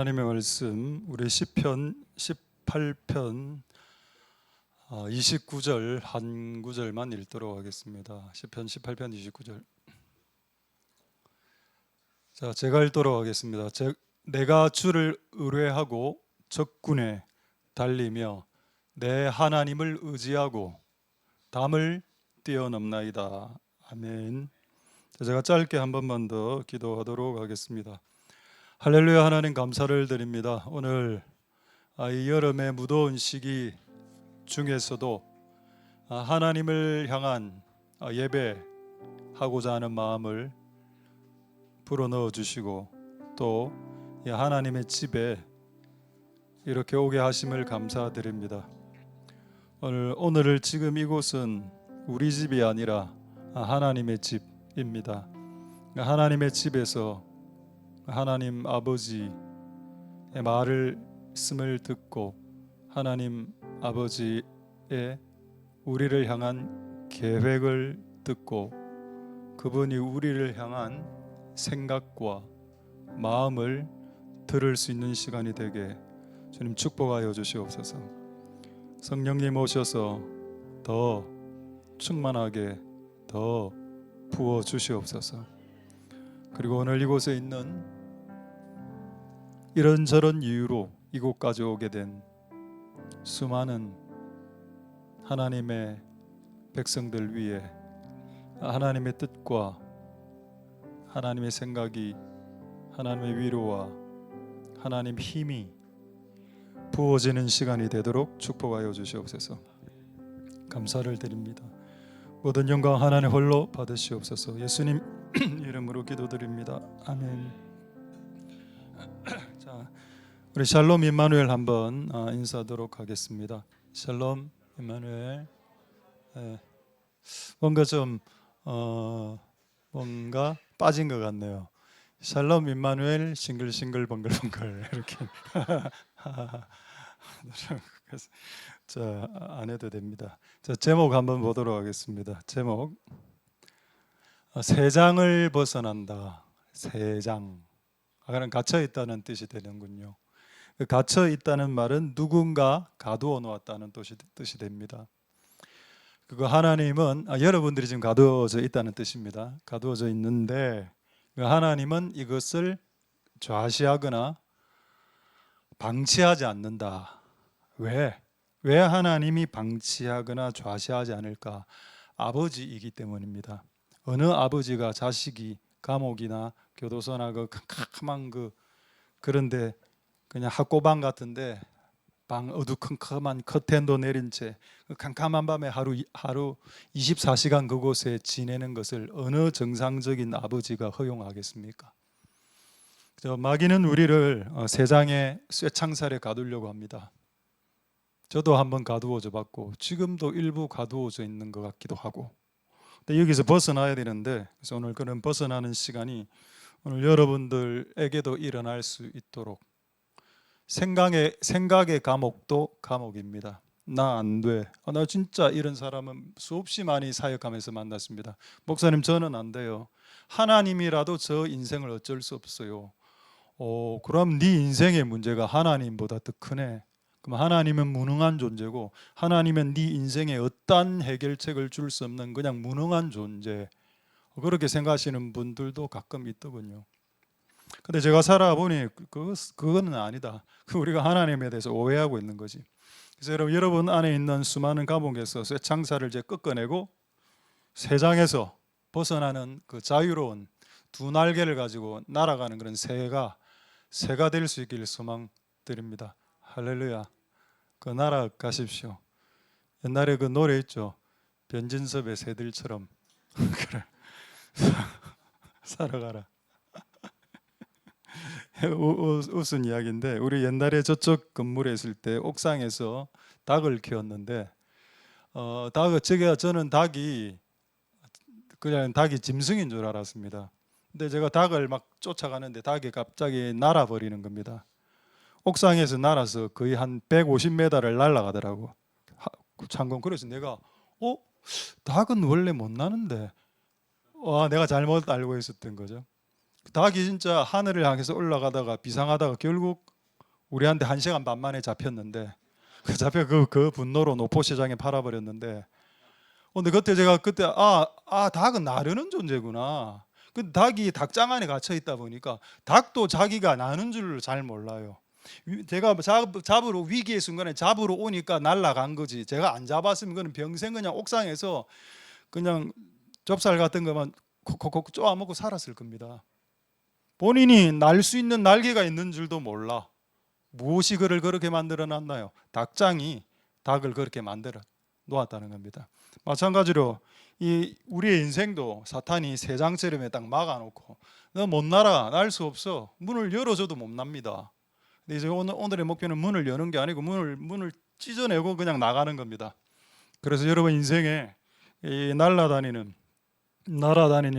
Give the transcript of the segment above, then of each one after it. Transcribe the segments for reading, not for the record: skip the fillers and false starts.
하나님의 말씀 우리 시편 18편 29절 한 구절만 읽도록 하겠습니다. 시편 18편 29절. 자, 제가 읽도록 하겠습니다. 내가 주를 의뢰하고 적군에 달리며 내 하나님을 의지하고 담을 뛰어넘나이다. 아멘. 자, 제가 짧게 한 번만 더 기도하도록 하겠습니다. 할렐루야. 하나님 감사를 드립니다. 오늘 이 여름의 무더운 시기 중에서도 하나님을 향한 예배하고자 하는 마음을 불어넣어 주시고 또 하나님의 집에 이렇게 오게 하심을 감사드립니다. 오늘 지금 이곳은 우리 집이 아니라 하나님의 집입니다. 하나님의 집에서 하나님 아버지의 말씀을 듣고 하나님 아버지의 우리를 향한 계획을 듣고 그분이 우리를 향한 생각과 마음을 들을 수 있는 시간이 되게 주님 축복하여 주시옵소서. 성령님 오셔서 더 충만하게 더 부어 주시옵소서. 그리고 오늘 이곳에 있는 이런저런 이유로 이곳까지 오게 된 수많은 하나님의 백성들 위해 하나님의 뜻과 하나님의 생각이 하나님의 위로와 하나님의 힘이 부어지는 시간이 되도록 축복하여 주시옵소서. 감사를 드립니다. 모든 영광 하나님 홀로 받으시옵소서. 예수님 이름으로 기도드립니다. 아멘. 자, 우리 샬롬 임마누엘 한번 인사하도록 하겠습니다. 샬롬 임마누엘. 뭔가 좀 뭔가 빠진 것 같네요. 샬롬 임마누엘 싱글싱글 번글번글 이렇게. 자, 안 해도 됩니다. 자, 제목 한번 보도록 하겠습니다. 제목 세장을 벗어난다. 세장. 그런 갇혀 있다는 뜻이 되는군요. 갇혀 있다는 말은 누군가 가두어 놓았다는 뜻이 됩니다. 그거 하나님은 여러분들이 지금 가두어져 있다는 뜻입니다. 가두어져 있는데 하나님은 이것을 좌시하거나 방치하지 않는다. 왜 하나님이 방치하거나 좌시하지 않을까? 아버지이기 때문입니다. 어느 아버지가 자식이 감옥이나 교도소나 그 캄캄한 그런데 그냥 학고방 같은데 방 어두컴컴한 커튼도 내린 채 캄캄한 밤에 하루 24시간 그곳에 지내는 것을 어느 정상적인 아버지가 허용하겠습니까? 마귀는 우리를 세상의 쇠창살에 가두려고 합니다. 저도 한번 가두어져 봤고 지금도 일부 가두어져 있는 것 같기도 하고, 근데 여기서 벗어나야 되는데, 그래서 오늘 그런 벗어나는 시간이 오늘 여러분들에게도 일어날 수 있도록. 생각의 감옥도 감옥입니다. 나 안 돼. 나 진짜 이런 사람은 수없이 많이 사역하면서 만났습니다. 목사님 저는 안 돼요. 하나님이라도 저 인생을 어쩔 수 없어요. 그럼 네 인생의 문제가 하나님보다 더 크네. 그럼 하나님은 무능한 존재고 하나님은 네 인생에 어떠한 해결책을 줄 수 없는 그냥 무능한 존재. 그렇게 생각하시는 분들도 가끔 있더군요. 근데 제가 살아보니 그거는 아니다. 우리가 하나님에 대해서 오해하고 있는 거지. 그래서 여러분 안에 있는 수많은 감옥에서 쇠창살을 이제 꺾어내고 세상에서 벗어나는 그 자유로운 두 날개를 가지고 날아가는 그런 새가 될 수 있기를 소망드립니다. 할렐루야. 그 날아가십시오. 옛날에 그 노래 있죠. 변진섭의 새들처럼 그래. 살아가라. 웃은 이야기인데, 우리 옛날에 저쪽 건물에 있을 때 옥상에서 닭을 키웠는데 저는 닭이 그냥 짐승인 줄 알았습니다. 근데 제가 닭을 막 쫓아가는데 닭이 갑자기 날아버리는 겁니다. 옥상에서 날아서 거의 한 150m를 날아가더라고. 창공. 그래서 내가 닭은 원래 못 나는데 내가 잘못 알고 있었던 거죠. 닭이 진짜 하늘을 향해서 올라가다가 비상하다가 결국 우리한테 1시간 반 만에 잡혔는데 그 분노로 노포시장에 팔아버렸는데 근데 그때 제가 닭은 나르는 존재구나. 그 닭이 닭장 안에 갇혀 있다 보니까 닭도 자기가 나는 줄 잘 몰라요. 제가 잡으러 위기의 순간에 잡으러 오니까 날아간 거지. 제가 안 잡았으면 그는 평생 그냥 옥상에서 그냥 좁쌀 같은 것만 콕콕콕 쪼아먹고 살았을 겁니다. 본인이 날 수 있는 날개가 있는 줄도 몰라. 무엇이 그를 그렇게 만들어 놨나요? 닭장이 닭을 그렇게 만들어 놓았다는 겁니다. 마찬가지로 이 우리의 인생도 사탄이 새장처럼 딱 막아놓고 너 못 날아, 날 수 없어. 문을 열어줘도 못 납니다. 근데 이제 오늘의 목표는 문을 여는 게 아니고 문을 찢어내고 그냥 나가는 겁니다. 그래서 여러분 인생에 이 날아다니는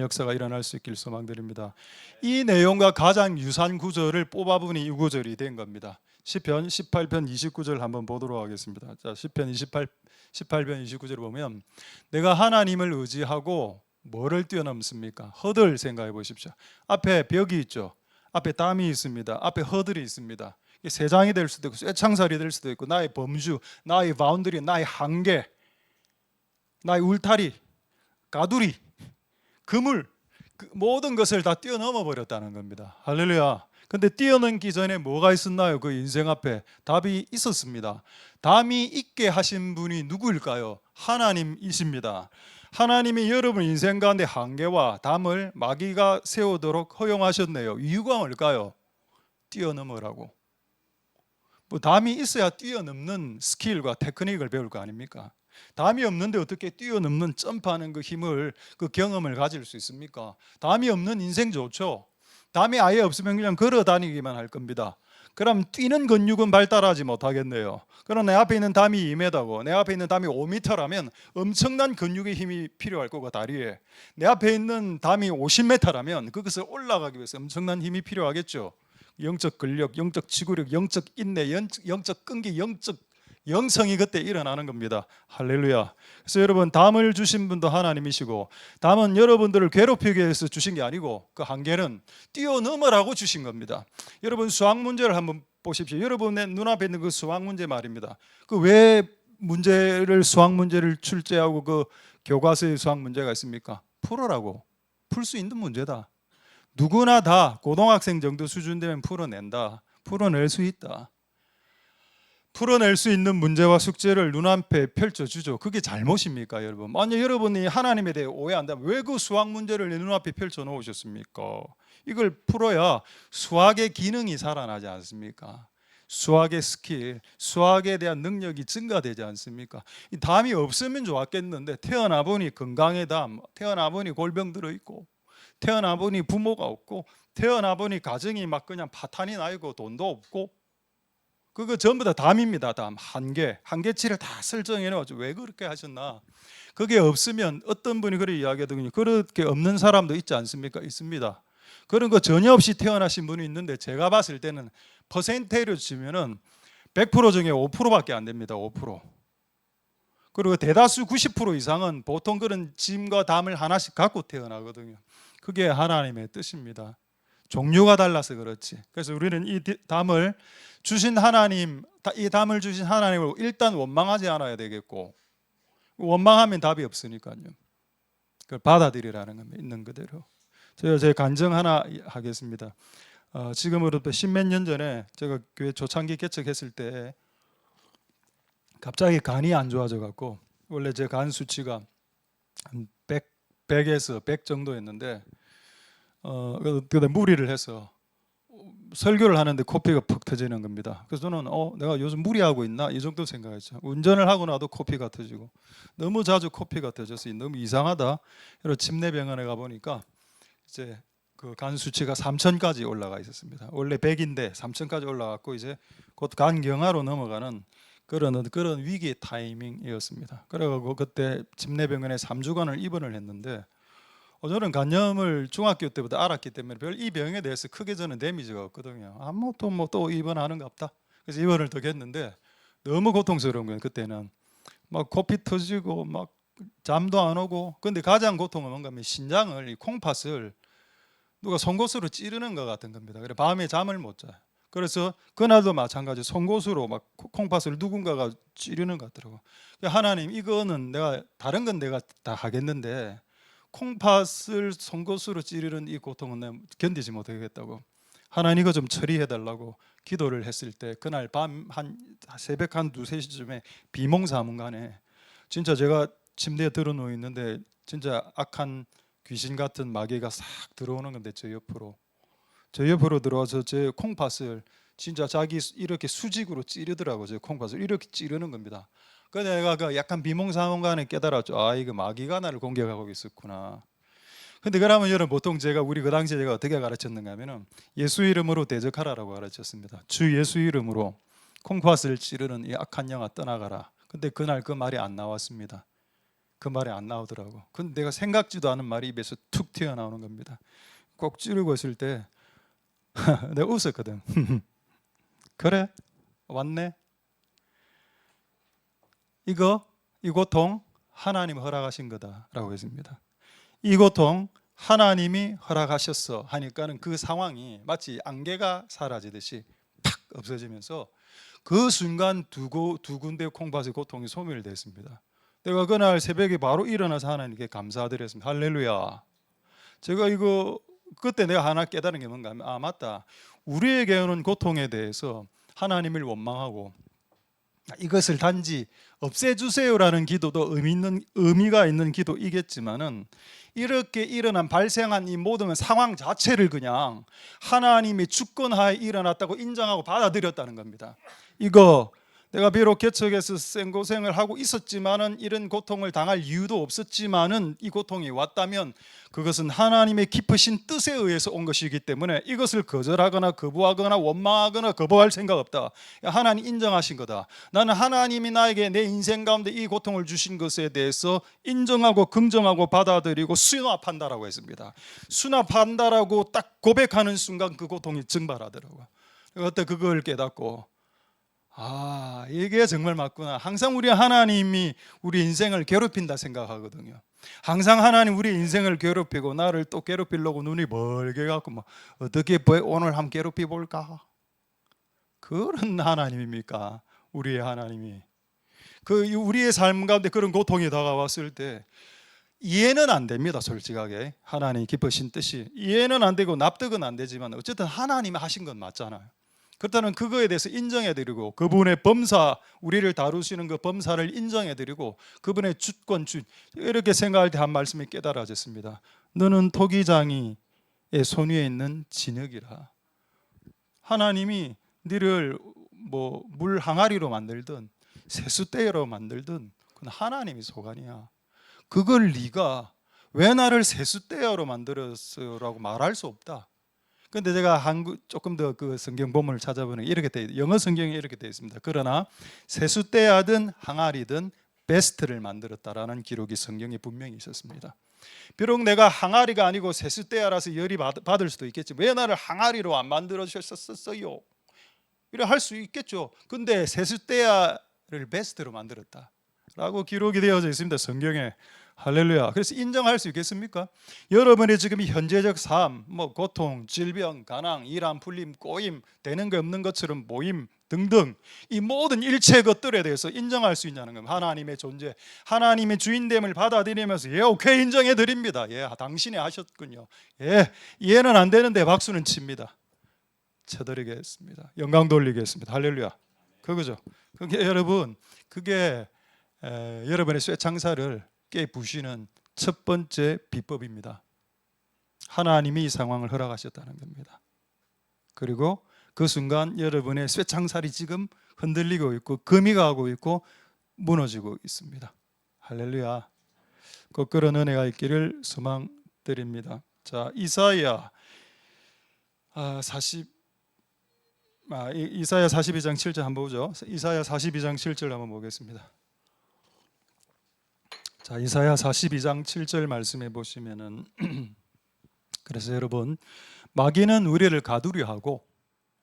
역사가 일어날 수 있길 소망드립니다. 이 내용과 가장 유사한 구절을 뽑아보니 이 구절이 된 겁니다. 시편 18편 29절 한번 보도록 하겠습니다. 자, 시편 18편 29절을 보면 내가 하나님을 의지하고 뭐를 뛰어넘습니까? 허들 생각해 보십시오. 앞에 벽이 있죠. 앞에 담이 있습니다. 앞에 허들이 있습니다. 세장이 될 수도 있고 쇠창살이 될 수도 있고 나의 범주, 나의 바운더리, 나의 한계, 나의 울타리, 가두리, 그물, 모든 것을 다 뛰어넘어 버렸다는 겁니다. 할렐루야. 근데 뛰어넘기 전에 뭐가 있었나요? 그 인생 앞에 답이 있었습니다. 담이 있게 하신 분이 누구일까요? 하나님이십니다. 하나님이 여러분 인생 가운데 한계와 담을 마귀가 세우도록 허용하셨네요. 이유가 뭘까요? 뛰어넘으라고. 뭐 담이 있어야 뛰어넘는 스킬과 테크닉을 배울 거 아닙니까? 담이 없는데 어떻게 뛰어넘는 점프하는 그 힘을, 그 경험을 가질 수 있습니까? 담이 없는 인생 좋죠. 담이 아예 없으면 그냥 걸어 다니기만 할 겁니다. 그럼 뛰는 근육은 발달하지 못하겠네요. 그럼 내 앞에 있는 담이 2m고 내 앞에 있는 담이 5m라면 엄청난 근육의 힘이 필요할 거고 다리에 내 앞에 있는 담이 50m라면 그것을 올라가기 위해서 엄청난 힘이 필요하겠죠. 영적 근력, 영적 지구력, 영적 인내, 영적 끈기, 영적 영성이 그때 일어나는 겁니다. 할렐루야. 그래서 여러분 담을 주신 분도 하나님이시고 담은 여러분들을 괴롭히기 위해서 주신 게 아니고 그 한계는 뛰어넘으라고 주신 겁니다. 여러분 수학 문제를 한번 보십시오. 여러분의 눈앞에 있는 그 수학 문제 말입니다. 그 왜 수학 문제를 출제하고 그 교과서에 수학 문제가 있습니까? 풀어라고. 풀 수 있는 문제다. 누구나 다 고등학생 정도 수준 되면 풀어낸다. 풀어낼 수 있다. 풀어낼 수 있는 문제와 숙제를 눈앞에 펼쳐주죠. 그게 잘못입니까 여러분? 만약 여러분이 하나님에 대해 오해한다면 왜 그 수학 문제를 내 눈앞에 펼쳐놓으셨습니까? 이걸 풀어야 수학의 기능이 살아나지 않습니까? 수학의 스킬, 수학에 대한 능력이 증가되지 않습니까? 이 담이 없으면 좋았겠는데 태어나 보니 건강의 담, 태어나 보니 골병 들어있고 태어나 보니 부모가 없고 태어나 보니 가정이 막 그냥 파탄이 나 있고 돈도 없고 그거 전부 다 담입니다. 담. 한계치를 다 설정해 놓았죠. 왜 그렇게 하셨나? 그게 없으면 어떤 분이 그렇게 이야기하더군요. 그렇게 없는 사람도 있지 않습니까? 있습니다. 그런 거 전혀 없이 태어나신 분이 있는데 제가 봤을 때는 퍼센테이지로 치면은 100% 중에 5%밖에 안 됩니다. 5%. 그리고 대다수 90% 이상은 보통 그런 짐과 담을 하나씩 갖고 태어나거든요. 그게 하나님의 뜻입니다. 종류가 달라서 그렇지. 그래서 우리는 이 담을 주신 하나님을 일단 원망하지 않아야 되겠고 원망하면 답이 없으니까요. 그걸 받아들이라는 겁니다. 있는 그대로. 제가 제 간증 하나 하겠습니다. 지금으로부터 10몇 년 전에 제가 교회 초창기 개척했을 때 갑자기 간이 안 좋아져 갖고 원래 제 간 수치가 한 100에서 100 정도였는데 그때 무리를 해서 설교를 하는데 코피가 푹 터지는 겁니다. 그래서 저는 내가 요즘 무리하고 있나 이 정도 생각했죠. 운전을 하고 나도 코피가 터지고 너무 자주 코피가 터져서 너무 이상하다. 그래서 침내병원에 가 보니까 이제 그 간 수치가 3천까지 올라가 있었습니다. 원래 100인데 3천까지 올라갔고 이제 곧 간경화로 넘어가는 그런 위기의 타이밍이었습니다. 그래가지고 그때 침내병원에 3주간을 입원을 했는데 저는 간염을 중학교 때부터 알았기 때문에 별 이 병에 대해서 크게 저는 데미지가 없거든요. 또 입원하는 거 없다. 그래서 입원을 더 했는데 너무 고통스러운 거예요. 그때는 막 코피 터지고 막 잠도 안 오고. 근데 가장 고통은 뭔가 하면 신장을 이 콩팥을 누가 송곳으로 찌르는 것 같은 겁니다. 그래 밤에 잠을 못 자요. 그래서 그날도 마찬가지 송곳으로 막 콩팥을 누군가가 찌르는 것 같더라고. 하나님, 이거는 내가 다른 건 내가 다 하겠는데 콩팥을 송곳으로 찌르는 이 고통은 내가 견디지 못하겠다고. 하나님 이거 좀 처리해 달라고 기도를 했을 때 그날 밤 한 새벽 한 2-3시쯤에 비몽사몽간에 진짜 제가 침대에 들어 누워 있는데 진짜 악한 귀신 같은 마귀가 싹 들어오는 건데 저 옆으로 들어와서 제 콩팥을 진짜 자기 이렇게 수직으로 찌르더라고요. 제 콩팥을 이렇게 찌르는 겁니다. 그래서 내가 그 약간 비몽사몽간에 깨달았죠. 아, 이거 마귀가 나를 공격하고 있었구나. 근데 그러면 여러분, 보통 우리 그 당시에 제가 어떻게 가르쳤는가 하면은 예수 이름으로 대적하라라고 가르쳤습니다. 주 예수 이름으로 콩팥을 찌르는 이 악한 영아 떠나가라. 근데 그날 그 말이 안 나왔습니다. 그 말이 안 나오더라고. 근데 내가 생각지도 않은 말이 입에서 툭 튀어나오는 겁니다. 꼭 찌르고 있을 때 내가 웃었거든. 그래? 왔네? 이 고통 하나님 허락하신 거다라고 했습니다. 이 고통 하나님이 허락하셨어 하니까는 그 상황이 마치 안개가 사라지듯이 팍 없어지면서 그 순간 두 군데의 콩팥의 고통이 소멸됐습니다. 내가 그날 새벽에 바로 일어나서 하나님께 감사드렸습니다. 할렐루야. 제가 그때 내가 하나 깨달은 게 뭔가 하면, 아, 맞다. 우리에게 오는 고통에 대해서 하나님을 원망하고 이것을 단지 없애주세요라는 기도도 의미가 있는 기도이겠지만은, 이렇게 발생한 이 모든 상황 자체를 그냥 하나님이 주권하에 일어났다고 인정하고 받아들였다는 겁니다. 이거 내가 비록 개척에서 생고생을 하고 있었지만은, 이런 고통을 당할 이유도 없었지만은 이 고통이 왔다면 그것은 하나님의 깊으신 뜻에 의해서 온 것이기 때문에 이것을 거절하거나 거부하거나 원망하거나 거부할 생각 없다. 하나님 인정하신 거다. 나는 하나님이 나에게 내 인생 가운데 이 고통을 주신 것에 대해서 인정하고 긍정하고 받아들이고 수납한다라고 했습니다. 수납한다라고 딱 고백하는 순간 그 고통이 증발하더라고요. 그때 그걸 깨닫고, 아, 이게 정말 맞구나. 항상 우리 하나님이 우리 인생을 괴롭힌다 생각하거든요. 항상 하나님 우리 인생을 괴롭히고 나를 또 괴롭히려고 눈이 멀게 갖고 뭐 어떻게 오늘 한번 괴롭히 볼까? 그런 하나님입니까? 우리의 하나님이. 우리의 삶 가운데 그런 고통이 다가왔을 때 이해는 안 됩니다. 솔직하게 하나님 기쁘신 뜻이 이해는 안 되고 납득은 안 되지만 어쨌든 하나님이 하신 건 맞잖아요. 그렇다면 그거에 대해서 인정해드리고 그분의 범사, 우리를 다루시는 그 범사를 인정해드리고 그분의 주권 이렇게 생각할 때 한 말씀이 깨달아졌습니다. 너는 토기장이의 손 위에 있는 진흙이라. 하나님이 너를 뭐 물 항아리로 만들든 세숫대로 만들든 그건 하나님이 소관이야. 그걸 네가 왜 나를 세숫대야로 만들었어라고 말할 수 없다. 근데 제가 조금 더 그 성경 본문을 찾아보니 이렇게 영어 성경에 이렇게 되어 있습니다. 그러나 세숫대야든 항아리든 베스트를 만들었다라는 기록이 성경에 분명히 있었습니다. 비록 내가 항아리가 아니고 세숫대야라서 열이 받을 수도 있겠지. 왜 나를 항아리로 안 만들어 주셨었어요? 이래 할 수 있겠죠. 근데 세숫대야를 베스트로 만들었다라고 기록이 되어져 있습니다. 성경에. 할렐루야. 그래서 인정할 수 있겠습니까? 여러분의 지금 현재적 삶, 뭐 고통, 질병, 가난, 일 안 풀림, 꼬임, 되는 게 없는 것처럼 모임 등등 이 모든 일체 것들에 대해서 인정할 수 있냐는 겁니다. 하나님의 존재, 하나님의 주인됨을 받아들이면서 예, 오케이, 인정해 드립니다. 예, 당신이 하셨군요. 예, 이해는 안 되는데 박수는 칩니다. 쳐드리겠습니다. 영광 돌리겠습니다. 할렐루야. 그거죠. 그게 여러분, 여러분의 쇠창살을 깨부시는 첫 번째 비법입니다. 하나님이 이 상황을 허락하셨다는 겁니다. 그리고 그 순간 여러분의 쇠창살이 지금 흔들리고 있고 금이 가고 있고 무너지고 있습니다. 할렐루야. 곧 그런 은혜가 있기를 소망드립니다. 자, 이사야 42장 7절 한번 보죠. 이사야 42장 7절 한번 보겠습니다. 자, 이사야 42장 7절 말씀해 보시면은 그래서 여러분, 마귀는 우리를 가두려 하고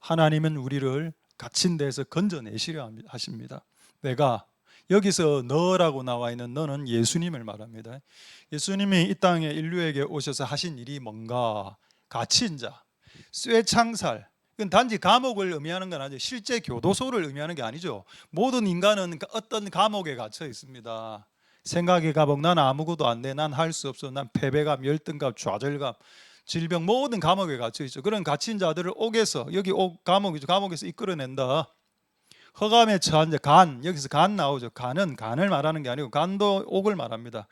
하나님은 우리를 갇힌 데에서 건져내시려 하십니다. 내가 여기서 너라고 나와 있는 너는 예수님을 말합니다. 예수님이 이 땅에 인류에게 오셔서 하신 일이 뭔가? 갇힌 자, 쇠창살, 이건 단지 감옥을 의미하는 건 아니죠. 실제 교도소를 의미하는 게 아니죠. 모든 인간은 어떤 감옥에 갇혀 있습니다. 생각의 감옥, 난 아무것도 안 돼, 난 할 수 없어, 난 패배감, 열등감, 좌절감, 질병, 모든 감옥에 갇혀 있죠. 그런 갇힌 자들을 옥에서, 여기 감옥이죠. 감옥에서 이끌어낸다. 허감에 처한 자, 간, 여기서 간 나오죠. 간은 간을 말하는 게 아니고 간도 옥을 말합니다.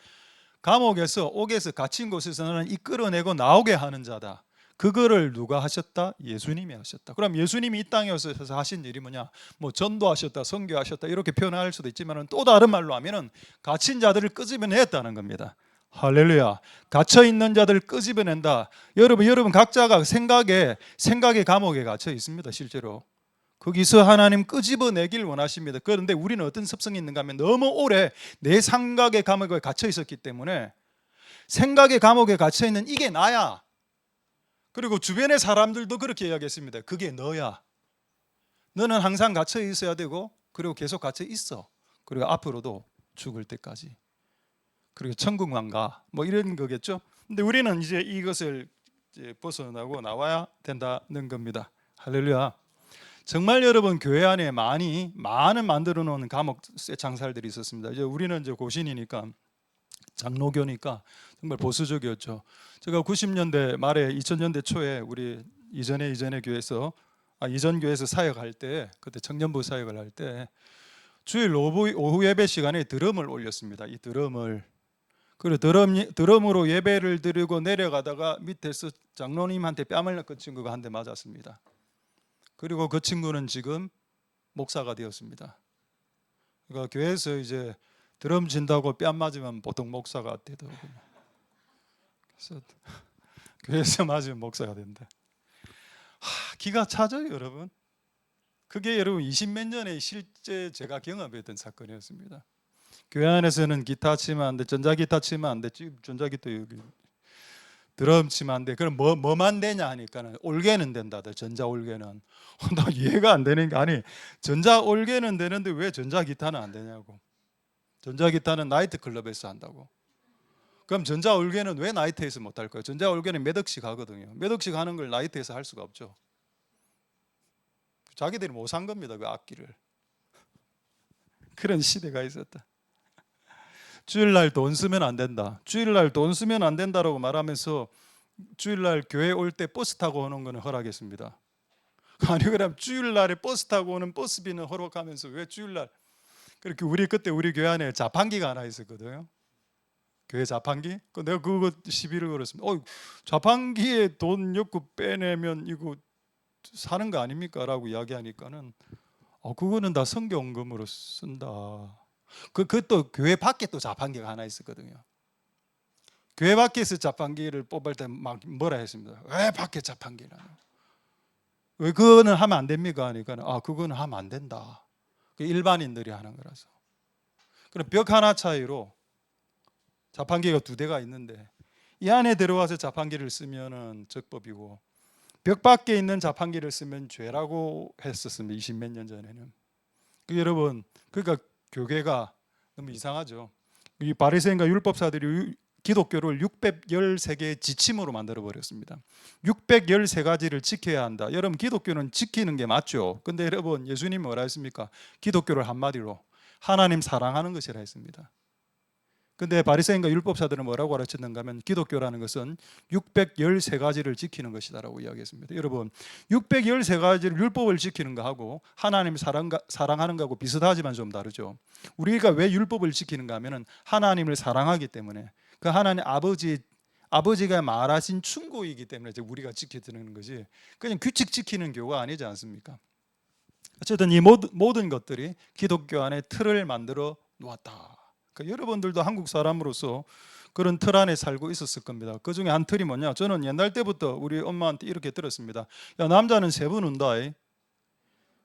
감옥에서, 옥에서 갇힌 곳에서는 이끌어내고 나오게 하는 자다. 그거를 누가 하셨다? 예수님이 하셨다. 그럼 예수님이 이 땅에 오셔서 하신 일이 뭐냐? 뭐 전도하셨다, 선교하셨다 이렇게 표현할 수도 있지만 또 다른 말로 하면은 갇힌 자들을 끄집어냈다는 겁니다. 할렐루야. 갇혀 있는 자들을 끄집어낸다. 여러분 각자가 생각의 감옥에 갇혀 있습니다. 실제로. 거기서 하나님 끄집어내길 원하십니다. 그런데 우리는 어떤 습성이 있는가 하면 너무 오래 내 생각의 감옥에 갇혀 있었기 때문에 생각의 감옥에 갇혀 있는 이게 나야. 그리고 주변의 사람들도 그렇게 이야기했습니다. 그게 너야. 너는 항상 갇혀 있어야 되고 그리고 계속 갇혀 있어. 그리고 앞으로도 죽을 때까지. 그리고 천국만 가. 뭐 이런 거겠죠. 근데 우리는 이제 이것을 이제 벗어나고 나와야 된다는 겁니다. 할렐루야. 정말 여러분 교회 안에 많은 만들어 놓은 감옥 장살들이 있었습니다. 이제 우리는 이제 고신이니까 장로교니까 정말 보수적이었죠. 제가 90년대 말에 2000년대 초에 우리 이전의 이전 교회에서 사역할 때 그때 청년부 사역을 할 때 주일 오후 예배 시간에 드럼을 올렸습니다. 이 드럼을 그리고 드럼으로 예배를 드리고 내려가다가 밑에서 장로님한테 뺨을 그 친구가 한 대 맞았습니다. 그리고 그 친구는 지금 목사가 되었습니다. 그러니까 교회에서 이제 드럼 친다고 뺨 맞으면 보통 목사가 되더라고요. 그래서 교회에서 맞으면 목사가 된다. 기가 차죠, 여러분. 그게 여러분 20몇 년에 실제 제가 경험했던 사건이었습니다. 교회 안에서는 기타 치면 안 돼, 전자기타 치면 안 돼, 전자기타 여기 드럼 치면 안 돼. 그럼 뭐만 되냐 하니까는 올게는 된다들. 전자 올게는. 나 이해가 안 되는 게 아니 전자 올게는 되는데 왜 전자 기타는 안 되냐고. 전자 기타는 나이트 클럽에서 한다고. 그럼 전자 올게는 왜 나이트에서 못 할 거예요? 전자 올게는 몇 억씩 하거든요. 몇 억씩 하는 걸 나이트에서 할 수가 없죠. 자기들이 못 산 겁니다. 그 악기를. 그런 시대가 있었다. 주일날 돈 쓰면 안 된다. 주일날 돈 쓰면 안 된다라고 말하면서 주일날 교회 올 때 버스 타고 오는 거는 허락했습니다. 아니 그럼 주일날에 버스 타고 오는 버스비는 허락하면서 왜 주일날 그렇게 그때 우리 교회 안에 자판기가 하나 있었거든요. 교회 자판기? 내가 그거 시비를 걸었습니다. 자판기에 돈 넣고 빼내면 이거 사는 거 아닙니까? 라고 이야기하니까는 그거는 다 선교원금으로 쓴다. 그것도 교회 밖에 또 자판기가 하나 있었거든요. 교회 밖에서 자판기를 뽑을 때 막 뭐라 했습니다. 왜 밖에 자판기를 하냐? 왜 그거는 하면 안 됩니까? 하니까 그거는 하면 안 된다. 일반인들이 하는 거라서. 그럼 벽 하나 차이로 자판기가 2대가 있는데 이 안에 들어와서 자판기를 쓰면은 적법이고 벽 밖에 있는 자판기를 쓰면 죄라고 했었습니다. 20몇 년 전에는. 여러분, 그러니까 교계가 너무 이상하죠. 이 바리새인과 율법사들이 기독교를 613개의 지침으로 만들어 버렸습니다. 613가지를 지켜야 한다. 여러분 기독교는 지키는 게 맞죠. 근데 여러분 예수님이 뭐라 했습니까? 기독교를 한마디로 하나님 사랑하는 것이라 했습니다. 근데 바리새인과 율법사들은 뭐라고 가르쳤는가 하면 기독교라는 것은 613가지를 지키는 것이다라고 이야기했습니다. 여러분 613가지를 율법을 지키는 거하고 하나님 사랑하는 거하고 비슷하지만 좀 다르죠. 우리가 왜 율법을 지키는가 하면 하나님을 사랑하기 때문에 그 하나님 아버지가 말하신 충고이기 때문에 이제 우리가 지켜드리는 거지 그냥 규칙 지키는 교가 아니지 않습니까? 어쨌든 이 모든 것들이 기독교 안에 틀을 만들어 놓았다. 그러니까 여러분들도 한국 사람으로서 그런 틀 안에 살고 있었을 겁니다. 그 중에 한 틀이 뭐냐? 저는 옛날 때부터 우리 엄마한테 이렇게 들었습니다. 야, 남자는 3번 운다.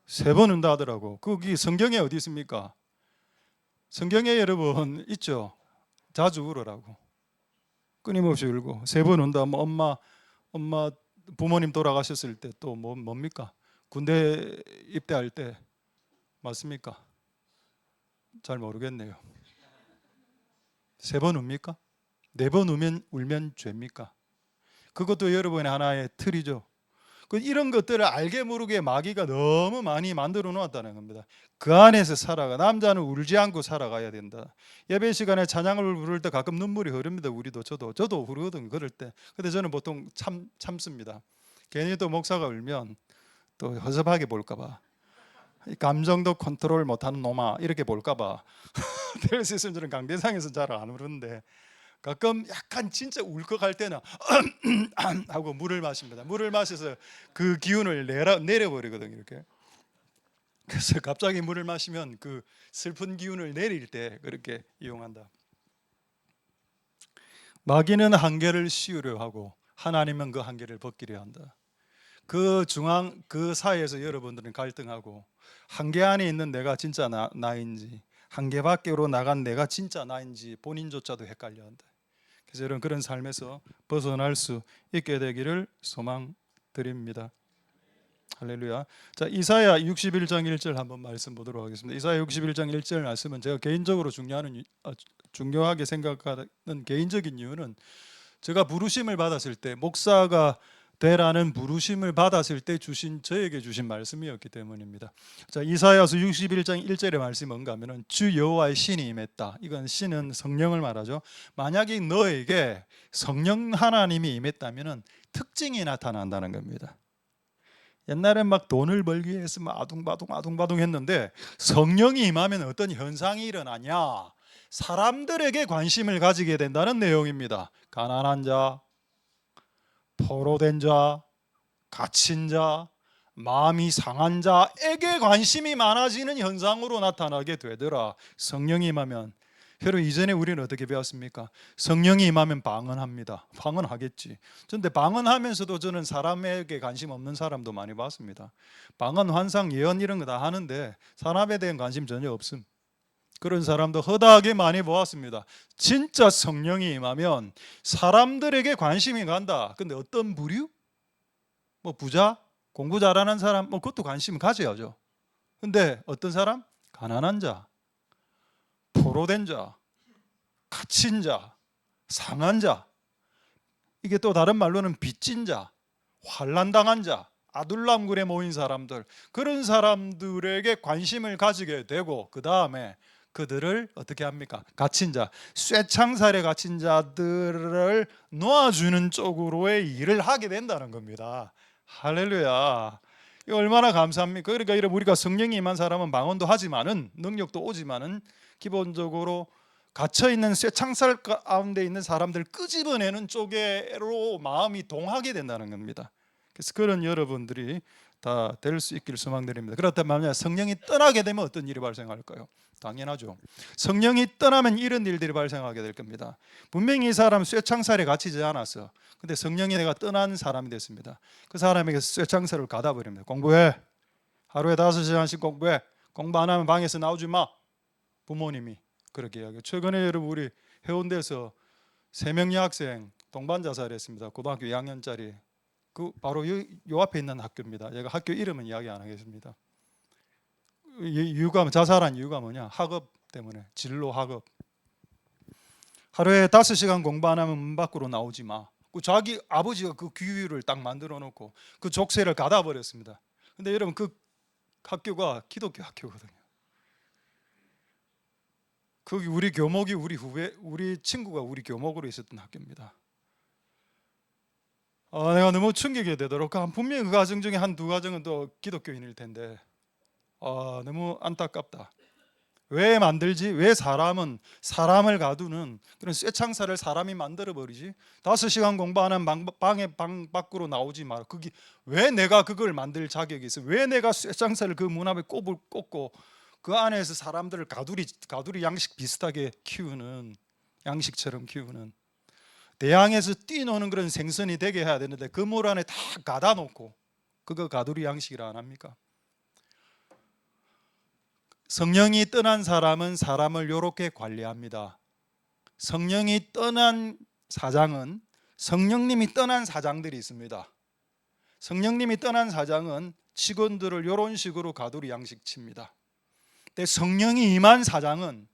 3번 운다 하더라고. 거기 성경에 어디 있습니까? 성경에 여러분 있죠. 자주 울으라고. 끊임없이 울고 3번 운다. 뭐 엄마 부모님 돌아가셨을 때 또 뭡니까? 군대 입대할 때 맞습니까? 잘 모르겠네요. 3번 웁니까? 4번 울면 죄입니까? 그것도 여러분의 하나의 틀이죠. 이런 것들을 알게 모르게 마귀가 너무 많이 만들어 놓았다는 겁니다. 그 안에서 살아가. 남자는 울지 않고 살아가야 된다. 예배 시간에 찬양을 부를 때 가끔 눈물이 흐릅니다. 우리도 저도 흐르거든요. 그럴 때. 근데 저는 보통 참습니다. 괜히 또 목사가 울면 또 허접하게 볼까 봐. 감정도 컨트롤 못하는 놈아 이렇게 볼까 봐. 될 수 있으면 저는 강대상에서 잘 안 울는데 가끔 약간 진짜 울컥할 때는 하고 물을 마십니다. 물을 마셔서 그 기운을 내려버리거든요. 이렇게. 그래서 갑자기 물을 마시면 그 슬픈 기운을 내릴 때 그렇게 이용한다. 마귀는 한계를 씌우려 하고 하나님은 그 한계를 벗기려 한다. 그 사이에서 여러분들은 갈등하고 한계 안에 있는 내가 진짜 나인지 한계 밖으로 나간 내가 진짜 나인지 본인조차도 헷갈려 한다. 그래서 여러분 그런 삶에서 벗어날 수 있게 되기를 소망드립니다. 할렐루야. 자, 이사야 61장 1절 한번 말씀 보도록 하겠습니다. 이사야 61장 1절 말씀은 제가 개인적으로 중요하게 생각하는 개인적인 이유는 제가 부르심을 받았을 때 목사가 되라는 부르심을 받았을 때 저에게 주신 말씀이었기 때문입니다. 자, 이사야서 61장 1절의 말씀이 뭔가 하면은 주 여호와의 신이 임했다. 이건 신은 성령을 말하죠. 만약에 너에게 성령 하나님이 임했다면은 특징이 나타난다는 겁니다. 옛날엔 막 돈을 벌기 위해서 막 아둥바둥 했는데 성령이 임하면 어떤 현상이 일어나냐? 사람들에게 관심을 가지게 된다는 내용입니다. 가난한 자, 포로된 자, 갇힌 자, 마음이 상한 자에게 관심이 많아지는 현상으로 나타나게 되더라. 성령이 임하면. 여러분 이전에 우리는 어떻게 배웠습니까? 성령이 임하면 방언합니다. 방언하겠지. 그런데 방언하면서도 저는 사람에게 관심 없는 사람도 많이 봤습니다. 방언, 환상, 예언 이런 거 다 하는데 사람에 대한 관심 전혀 없음. 그런 사람도 허다하게 많이 보았습니다. 진짜 성령이 임하면 사람들에게 관심이 간다. 근데 어떤 부류? 뭐 부자, 공부 잘하는 사람, 뭐 그것도 관심 가져야죠. 근데 어떤 사람? 가난한 자, 포로된 자, 갇힌 자, 상한 자, 이게 또 다른 말로는 빚진 자, 환난당한 자, 아둘람굴에 모인 사람들, 그런 사람들에게 관심을 가지게 되고 그 다음에 그들을 어떻게 합니까? 갇힌 자, 쇠창살에 갇힌 자들을 놓아주는 쪽으로의 일을 하게 된다는 겁니다. 할렐루야. 이거 얼마나 감사합니까? 그러니까 우리가 성령이 임한 사람은 방언도 하지만은 능력도 오지만은 기본적으로 갇혀 있는 쇠창살 가운데 있는 사람들 끄집어내는 쪽으로 마음이 동하게 된다는 겁니다. 그래서 그런 여러분들이 다 될 수 있기를 소망드립니다. 그렇다면 만약 성령이 떠나게 되면 어떤 일이 발생할까요? 당연하죠. 성령이 떠나면 이런 일들이 발생하게 될 겁니다. 분명히 이 사람 쇠창살에 갇히지 않았어. 근데 성령이 내가 떠난 사람이 됐습니다. 그 사람에게 쇠창살을 가다 버립니다. 공부해. 하루에 5시간씩 공부해. 공부 안 하면 방에서 나오지 마. 부모님이 그렇게 이야기해요. 최근에 여러분 우리 해운대에서 3명 여학생 동반 자살했습니다. 고등학교 2학년짜리. 그 바로 요 앞에 있는 학교입니다. 제가 학교 이름은 이야기 안 하겠습니다. 이유가 자살한 이유가 뭐냐? 학업 때문에. 진로 학업. 하루에 5시간 공부 안 하면 문 밖으로 나오지 마. 자기 아버지가 그 규율을 딱 만들어 놓고 그 족쇄를 가다 버렸습니다. 근데 여러분 그 학교가 기독교 학교거든요. 거기 우리 교목이 우리 친구가 우리 교목으로 있었던 학교입니다. 내가 너무 충격이 되도록 분명히 그 가정 중에 한 2가정은 또 기독교인일 텐데 너무 안타깝다. 왜 만들지? 왜 사람을 가두는 그런 쇠창살을 사람이 만들어 버리지? 5시간 공부 안 하면 방 밖으로 나오지 마라. 왜 내가 그걸 만들 자격이 있어? 왜 내가 쇠창살을 그 문 앞에 꽂고 그 안에서 사람들을 가두리 양식 비슷하게 키우는, 양식처럼 키우는, 대양에서 뛰노는 그런 생선이 되게 해야 되는데 그 물 안에 다 가다 놓고 그거 가두리 양식이라 안 합니까? 성령이 떠난 사람은 사람을 이렇게 관리합니다. 성령이 떠난 사장은 성령님이 떠난 사장들이 있습니다. 성령님이 떠난 사장은 직원들을 이런 식으로 가두리 양식 칩니다. 근데 성령이 임한 사장은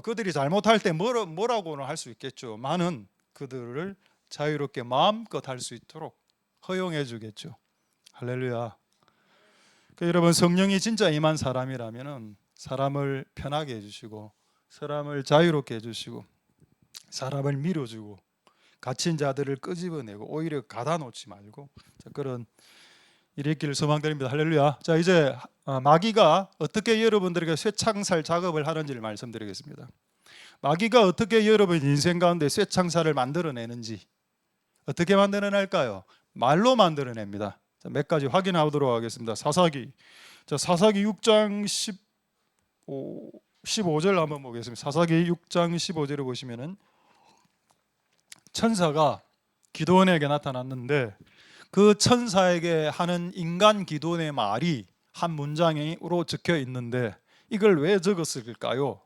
그들이 잘못할 때 뭐라고는 할 수 있겠죠. 많은 그들을 자유롭게 마음껏 할 수 있도록 허용해 주겠죠. 할렐루야. 그러니까 여러분, 성령이 진짜 임한 사람이라면은 사람을 편하게 해주시고 사람을 자유롭게 해주시고 사람을 밀어주고 갇힌 자들을 끄집어내고 오히려 가다놓지 말고 그런 일이 있기를 소망드립니다. 할렐루야. 자, 이제 마귀가 어떻게 여러분들에게 쇠창살 작업을 하는지를 말씀드리겠습니다. 마귀가 어떻게 여러분 인생 가운데 쇠창살을 만들어내는지, 어떻게 만들어낼까요? 말로 만들어냅니다. 자, 몇 가지 확인하도록 하겠습니다. 사사기 6장 15절 한번 보겠습니다. 사사기 6장 15절을 보시면은 천사가 기도원에게 나타났는데 그 천사에게 하는 인간 기도원의 말이 한 문장으로 적혀 있는데 이걸 왜 적었을까요?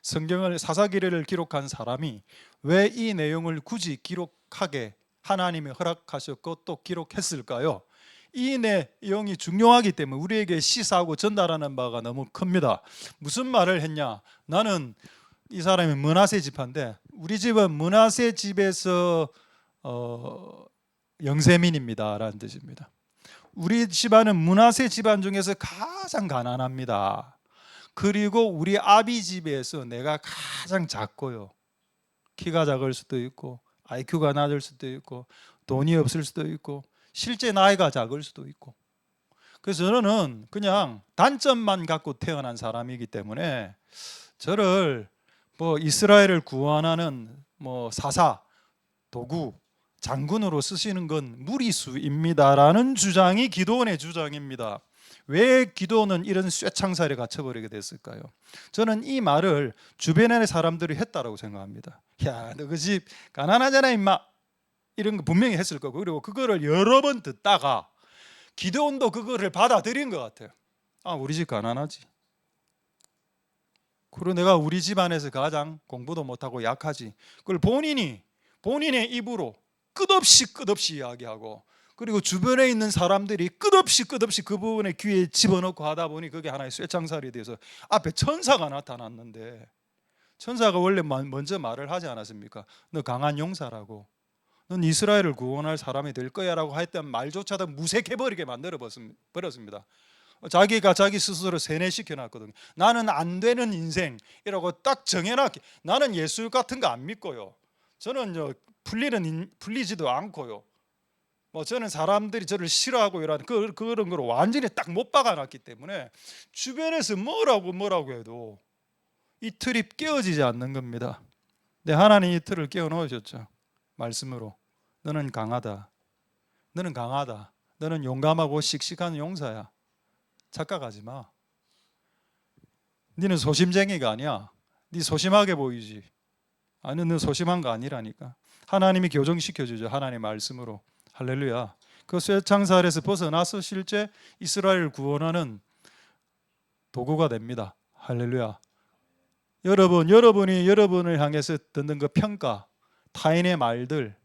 성경을 사사기를 기록한 사람이 왜 이 내용을 굳이 기록하게 하나님이 허락하셨고 또 기록했을까요? 이 내용이 중요하기 때문에 우리에게 시사하고 전달하는 바가 너무 큽니다. 무슨 말을 했냐? 나는 이 사람이 므낫세 지파인데 우리 집은 므낫세 집에서 영세민입니다 라는 뜻입니다. 우리 집안은 므낫세 집안 중에서 가장 가난합니다. 그리고 우리 아비 집에서 내가 가장 작고요. 키가 작을 수도 있고 IQ가 낮을 수도 있고 돈이 없을 수도 있고 실제 나이가 작을 수도 있고, 그래서 저는 그냥 단점만 갖고 태어난 사람이기 때문에 저를 이스라엘을 구원하는 사사, 도구, 장군으로 쓰시는 건 무리수입니다라는 주장이 기도원의 주장입니다. 왜 기도원은 이런 쇠창살에 갇혀버리게 됐을까요? 저는 이 말을 주변의 사람들이 했다라고 생각합니다. 야, 너 그 집 가난하잖아 임마, 이런 거 분명히 했을 거고, 그리고 그거를 여러 번 듣다가 기도원도 그거를 받아들인 것 같아요. 아, 우리 집 가난하지. 그리고 내가 우리 집안에서 가장 공부도 못하고 약하지. 그걸 본인의 입으로 끝없이 이야기하고, 그리고 주변에 있는 사람들이 끝없이 그 부분에 귀에 집어넣고 하다 보니 그게 하나의 쇠창살이 돼서 앞에 천사가 나타났는데, 천사가 원래 먼저 말을 하지 않았습니까? 너 강한 용사라고, 넌 이스라엘을 구원할 사람이 될 거야 라고 했던 말조차도 무색해버리게 만들어 버렸습니다. 자기가 자기 스스로 세뇌시켜 놨거든요. 나는 안 되는 인생이라고 딱 정해놨기. 나는 예술 같은 거 안 믿고요. 저는 풀리지도 않고요. 저는 사람들이 저를 싫어하고 이런 그런 걸 완전히 딱 못 박아놨기 때문에 주변에서 뭐라고 해도 이 틀이 깨어지지 않는 겁니다. 근데 하나님 이 틀을 깨어 넣으셨죠. 말씀으로. 너는 강하다. 너는 용감하고 씩씩한 용사야. 착각하지 마. 너는 소심쟁이가 아니야. 네 소심하게 보이지. 아니, 너 소심한 거 아니라니까. 하나님이 교정시켜주죠. 하나님 말씀으로. 할렐루야. 그 쇠창살에서 벗어나서 실제 이스라엘을 구원하는 도구가 됩니다. 할렐루야. 여러분이 여러분을 향해서 듣는 그 평가, 타인의 말들,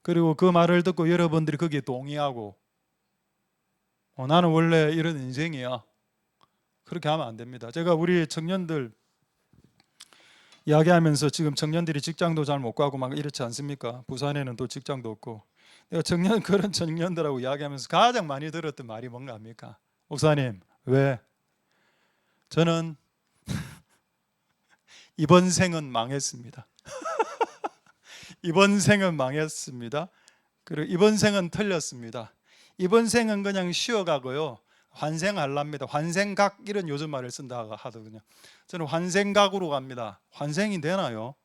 그리고 그 말을 듣고 여러분들이 거기에 동의하고 나는 원래 이런 인생이야, 그렇게 하면 안 됩니다. 제가 우리 청년들 이야기하면서 지금 청년들이 직장도 잘 못 가고 막 이렇지 않습니까? 부산에는 또 직장도 없고. 내가 그런 청년들하고 이야기하면서 가장 많이 들었던 말이 뭔가 합니까? 목사님, 왜? 저는 이번 생은 망했습니다. 이번 생은 망했습니다. 그리고 이번 생은 틀렸습니다. 이번 생은 그냥 쉬어가고요. 환생하랍니다. 환생각, 이런 요즘 말을 쓴다 하더군요. 저는 환생각으로 갑니다. 환생이 되나요?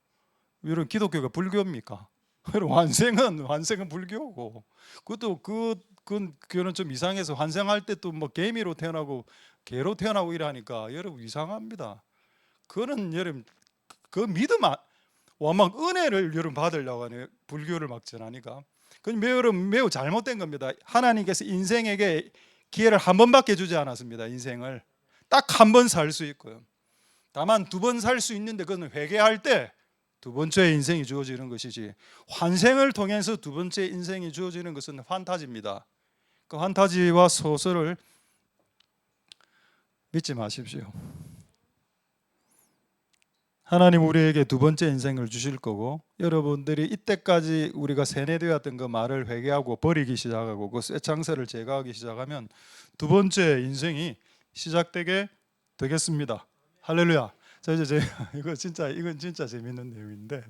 이런 기독교가 불교입니까? 환생은 불교고, 그것도 그는 좀 이상해서 환생할 때 또 개미로 태어나고 개로 태어나고 이러니까 여러분 이상합니다. 그거는 여러분 그 믿음 막 은혜를 여러분 받으려고 하네. 불교를 막 전하니까 그건 매우 잘못된 겁니다. 하나님께서 인생에게 기회를 한 번밖에 주지 않았습니다. 인생을 딱 한 번 살 수 있고요. 다만 두 번 살 수 있는데 그건 회개할 때 두 번째 인생이 주어지는 것이지, 환생을 통해서 두 번째 인생이 주어지는 것은 판타지입니다. 그 판타지와 소설을 믿지 마십시오. 하나님 우리에게 두 번째 인생을 주실 거고, 여러분들이 이때까지 우리가 세뇌되었던 그 말을 회개하고 버리기 시작하고 그 쇠창살을 제거하기 시작하면 두 번째 인생이 시작되게 되겠습니다. 할렐루야. 자, 이제 제가 이건 진짜 재밌는 내용인데,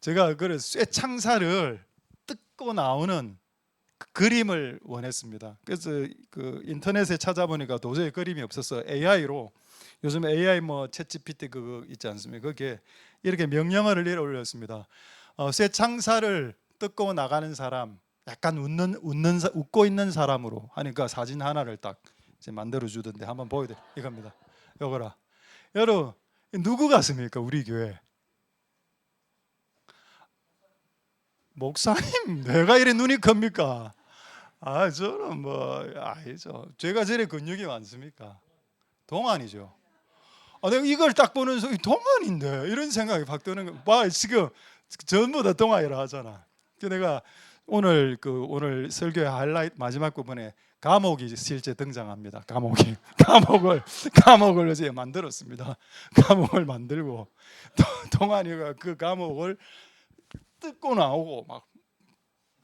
제가 그 쇠창살을 뜯고 나오는 그 그림을 원했습니다. 그래서 그 인터넷에 찾아보니까 도저히 그림이 없어서 AI로, 요즘 AI 뭐 챗GPT 그거 있지 않습니까? 거기에 이렇게 명령어를 올렸습니다. 쇠창살을 뜯고 나가는 사람, 약간 웃고 있는 사람으로 하니까 사진 하나를 딱 이제 만들어 주던데 한번 보여드려. 이겁니다. 요거라. 여러분 누구 같습니까? 우리 교회 목사님 내가 이래 눈이 큽니까? 저는 뭐 아니죠. 제가 저래 근육이 많습니까? 동안이죠. 내가 이걸 딱 보는 순간 동안인데 이런 생각이 확 드는 거. 봐 지금 전부 다 동안이라 하잖아. 내가 오늘 설교의 하이라이트 마지막 부분에 감옥이 실제 등장합니다. 감옥을 이제 만들었습니다. 감옥을 만들고 동안이가 그 감옥을 뜯고 나오고 막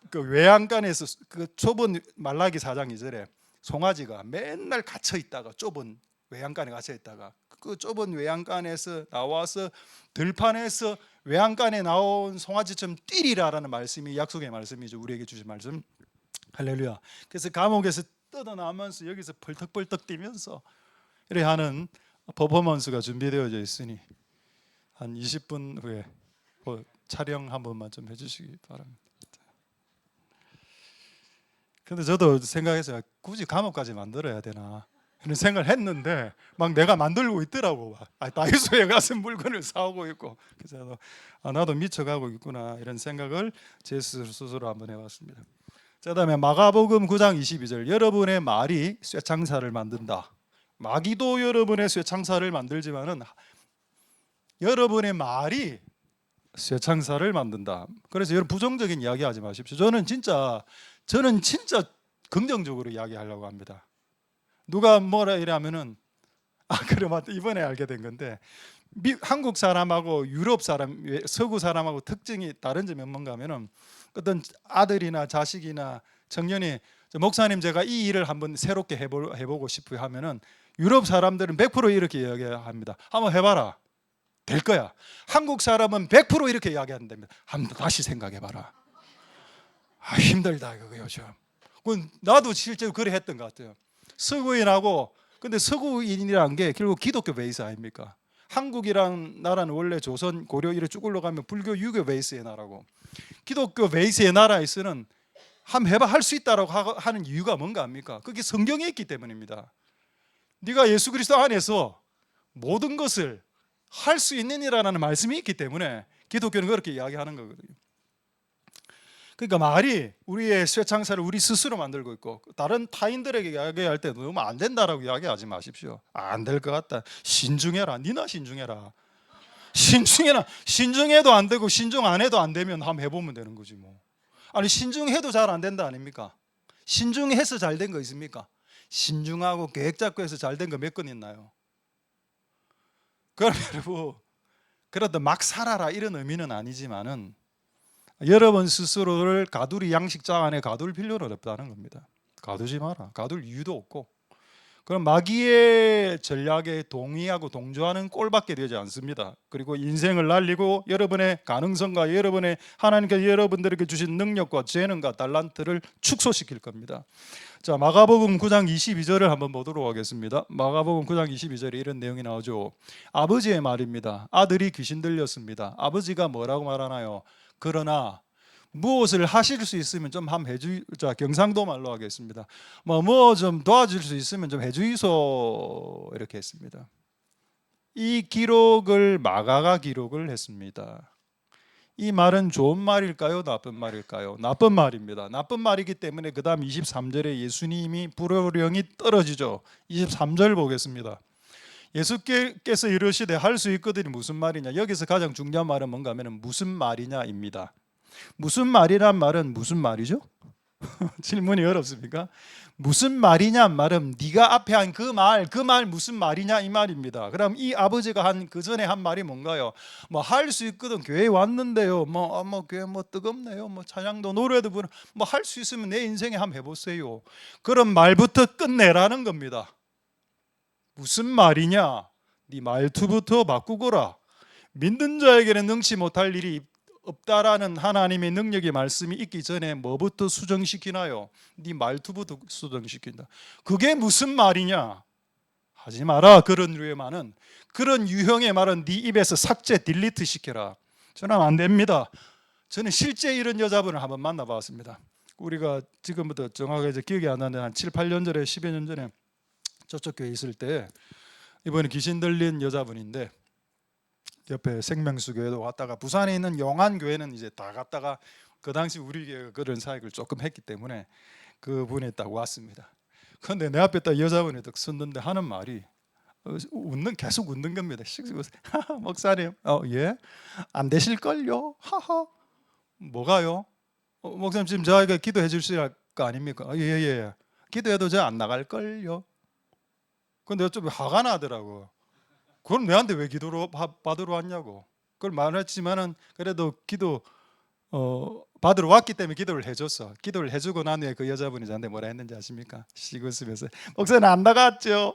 그 외양간에서 그 좁은 말라기 4장 2절에 송아지가 맨날 갇혀 있다가 좁은 외양간에 갇혀 있다가 그 좁은 외양간에서 나와서 들판에서 외양간에 나온 송아지처럼 뛰리라라는 말씀이 약속의 말씀이죠. 우리에게 주신 말씀. 할렐루야. 그래서 감옥에서 뜯어나오면서 여기서 벌떡벌떡 뛰면서 이렇게 하는 퍼포먼스가 준비되어져 있으니 한 20분 후에 촬영 한 번만 좀 해주시기 바랍니다. 근데 저도 생각했어요. 굳이 감옥까지 만들어야 되나 이런 생각을 했는데 막 내가 만들고 있더라고. 다이소에 가서 물건을 사오고 있고, 그래서 나도 미쳐가고 있구나 이런 생각을 제 스스로 한번 해봤습니다. 자, 그다음에 마가복음 9장 22절, 여러분의 말이 쇠창살을 만든다. 마귀도 여러분의 쇠창살을 만들지만은 여러분의 말이 쇠창살을 만든다. 그래서 여러분 부정적인 이야기하지 마십시오. 저는 진짜 긍정적으로 이야기하려고 합니다. 누가 뭐라 이러면은 그래 맞다, 이번에 알게 된 건데 한국 사람하고 유럽 사람, 서구 사람하고 특징이 다른 점이 뭔가 하면은 어떤 아들이나 자식이나 청년이 목사님 제가 이 일을 한번 새롭게 해보고 싶어요 하면은 유럽 사람들은 100% 이렇게 이야기합니다. 한번 해봐라. 될 거야. 한국 사람은 100% 이렇게 이야기한답니다. 한번 다시 생각해봐라. 힘들다 이거 요즘. 나도 실제로 그래 했던 것 같아요. 서구인하고, 근데 서구인이라는 게 결국 기독교 베이스 아닙니까? 한국이란 나라는 원래 조선, 고려 이렇게 쭉 올라가면 불교, 유교 베이스의 나라고, 기독교 베이스의 나라에서는 한번 해봐 할 수 있다라고 하는 이유가 뭔가 합니까? 그게 성경에 있기 때문입니다. 네가 예수 그리스도 안에서 모든 것을 할 수 있느니라는 말씀이 있기 때문에 기독교는 그렇게 이야기하는 거거든요. 그러니까 말이 우리의 쇠창살을 우리 스스로 만들고 있고, 다른 타인들에게 이야기할 때 너무 안 된다라고 이야기하지 마십시오. 안 될 것 같다. 신중해라. 니나 신중해라. 신중해도 안 되고 신중 안 해도 안 되면 한번 해보면 되는 거지 뭐. 아니 신중해도 잘 안 된다 아닙니까? 신중해서 잘 된 거 있습니까? 신중하고 계획 잡고 해서 잘 된 거 몇 건 있나요? 그럼 여러분, 그래도 막 살아라 이런 의미는 아니지만은 여러분 스스로를 가두리 양식장 안에 가둘 필요는 없다는 겁니다. 가두지 마라. 가둘 이유도 없고. 그럼 마귀의 전략에 동의하고 동조하는 꼴밖에 되지 않습니다. 그리고 인생을 날리고 여러분의 가능성과 여러분의 하나님께서 여러분들에게 주신 능력과 재능과 달란트를 축소시킬 겁니다. 자, 마가복음 9장 22절을 한번 보도록 하겠습니다. 마가복음 9장 22절에 이런 내용이 나오죠. 아버지의 말입니다. 아들이 귀신 들렸습니다. 아버지가 뭐라고 말하나요? 그러나 무엇을 하실 수 있으면 좀 한번 해주자. 경상도 말로 하겠습니다. 뭐 좀 도와줄 수 있으면 좀 해주이소 이렇게 했습니다. 이 기록을 마가가 기록을 했습니다. 이 말은 좋은 말일까요? 나쁜 말일까요? 나쁜 말입니다. 나쁜 말이기 때문에 그 다음 23절에 예수님이 불호령이 떨어지죠. 23절 보겠습니다. 예수께서 이르시되 할 수 있거든이 무슨 말이냐. 여기서 가장 중요한 말은 뭔가 하면 무슨 말이냐입니다. 무슨 말이란 말은 무슨 말이죠? 질문이 어렵습니까? 무슨 말이냐 말은 네가 앞에 한 그 말 무슨 말이냐 이 말입니다. 그럼 이 아버지가 한 그 전에 한 말이 뭔가요? 뭐 할 수 있거든 교회 왔는데요. 뭐 교회 뭐 뜨겁네요. 뭐 찬양도 노래도 부르 뭐할 수 있으면 내 인생에 한번 해보세요. 그런 말부터 끝내라는 겁니다. 무슨 말이냐? 네 말투부터 바꾸거라. 믿는 자에게는 능치 못할 일이 없다라는 하나님의 능력의 말씀이 있기 전에 뭐부터 수정시키나요? 네 말투부터 수정시킨다. 그게 무슨 말이냐? 하지 마라. 그런 류의 말은, 그런 유형의 말은 네 입에서 삭제 딜리트 시켜라. 저는 안 됩니다. 저는 실제 이런 여자분을 한번 만나봤습니다. 우리가 지금부터 정확하게 기억이 안 나는데 한 7, 8년 전에 10여 년 전에 저쪽 교회에 있을 때 이번에 귀신 들린 여자분인데 옆에 생명수교회도 왔다가 부산에 있는 용안교회는 이제 다 갔다가 그 당시 우리 교회가 그런 사역을 조금 했기 때문에 그분이 딱 왔습니다. 그런데 내 앞에 딱 여자분이 딱 섰는데 하는 말이 계속 웃는 겁니다. 목사님, 예, 안 되실걸요? 하하. 뭐가요? 목사님 지금 저에게 기도해 주실 거 아닙니까? 예. 기도해도 저 안 나갈걸요? 근데 좀 화가 나더라고. 그럼 내한테 왜 기도로 받으러 왔냐고. 그걸 말했지만은 그래도 기도 받으러 왔기 때문에 기도를 해줬어. 기도를 해주고 난 후에 그 여자분이 저한테 뭐라 했는지 아십니까? 시고 웃으면서 목사님 안 나갔죠?